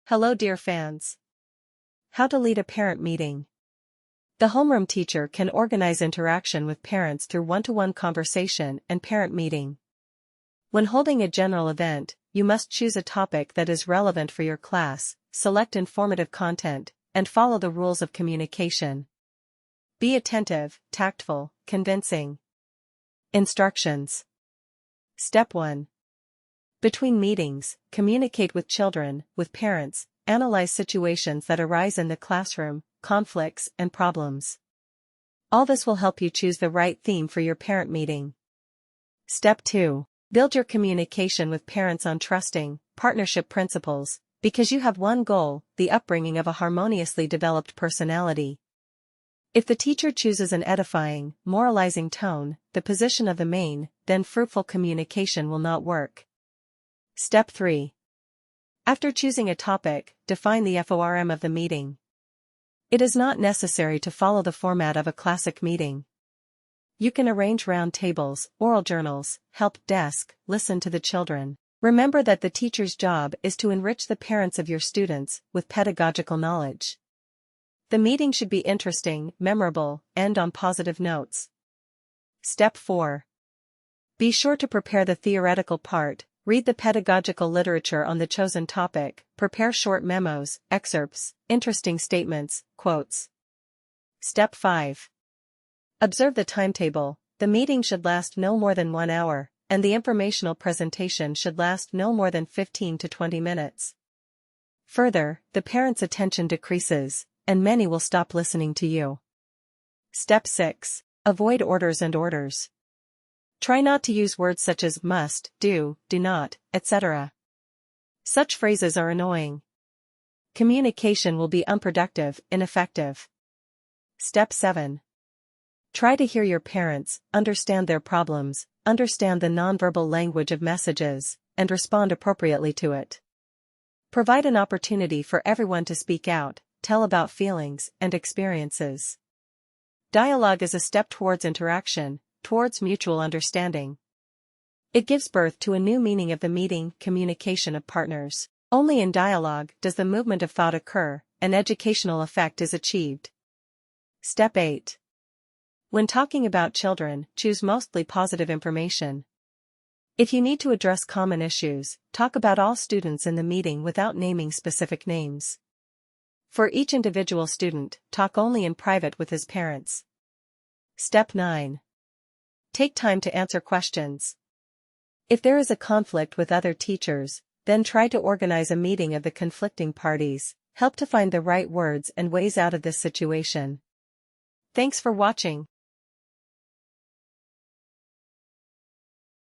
Hello dear fans. How to lead a parent meeting. The homeroom teacher can organize interaction with parents through one-to-one conversation and parent meeting. When holding a general event, you must choose a topic that is relevant for your class, select informative content, and follow the rules of communication. Be attentive, tactful, convincing. Instructions. Step 1. Between meetings, communicate with children, with parents, analyze situations that arise in the classroom, conflicts and problems. All this will help you choose the right theme for your parent meeting. Step 2. Build your communication with parents on trusting, partnership principles, because you have one goal, the upbringing of a harmoniously developed personality. If the teacher chooses an edifying, moralizing tone, the position of the main, then fruitful communication will not work. Step 3. After choosing a topic, define the FORM of the meeting. It is not necessary to follow the format of a classic meeting. You can arrange round tables, oral journals, help desk, listen to the children. Remember that the teacher's job is to enrich the parents of your students with pedagogical knowledge. The meeting should be interesting, memorable, end on positive notes. Step 4. Be sure to prepare the theoretical part. Read the pedagogical literature on the chosen topic, prepare short memos, excerpts, interesting statements, quotes. Step 5. Observe the timetable. The meeting should last no more than 1 hour, and the informational presentation should last no more than 15 to 20 minutes. Further, the parents' attention decreases, and many will stop listening to you. Step 6. Avoid orders and orders. Try not to use words such as must, do not, etc. Such phrases are annoying. Communication will be unproductive, ineffective. Step 7. Try to hear your parents, understand their problems, understand the nonverbal language of messages, and respond appropriately to it. Provide an opportunity for everyone to speak out, tell about feelings and experiences. Dialogue is a step towards interaction, towards mutual understanding. It gives birth to a new meaning of the meeting, communication of partners. Only in dialogue does the movement of thought occur, an educational effect is achieved. Step 8. When talking about children, choose mostly positive information. If you need to address common issues, talk about all students in the meeting without naming specific names. For each individual student, talk only in private with his parents. Step 9. Take time to answer questions. If there is a conflict with other teachers, then try to organize a meeting of the conflicting parties, help to find the right words and ways out of this situation. Thanks for watching.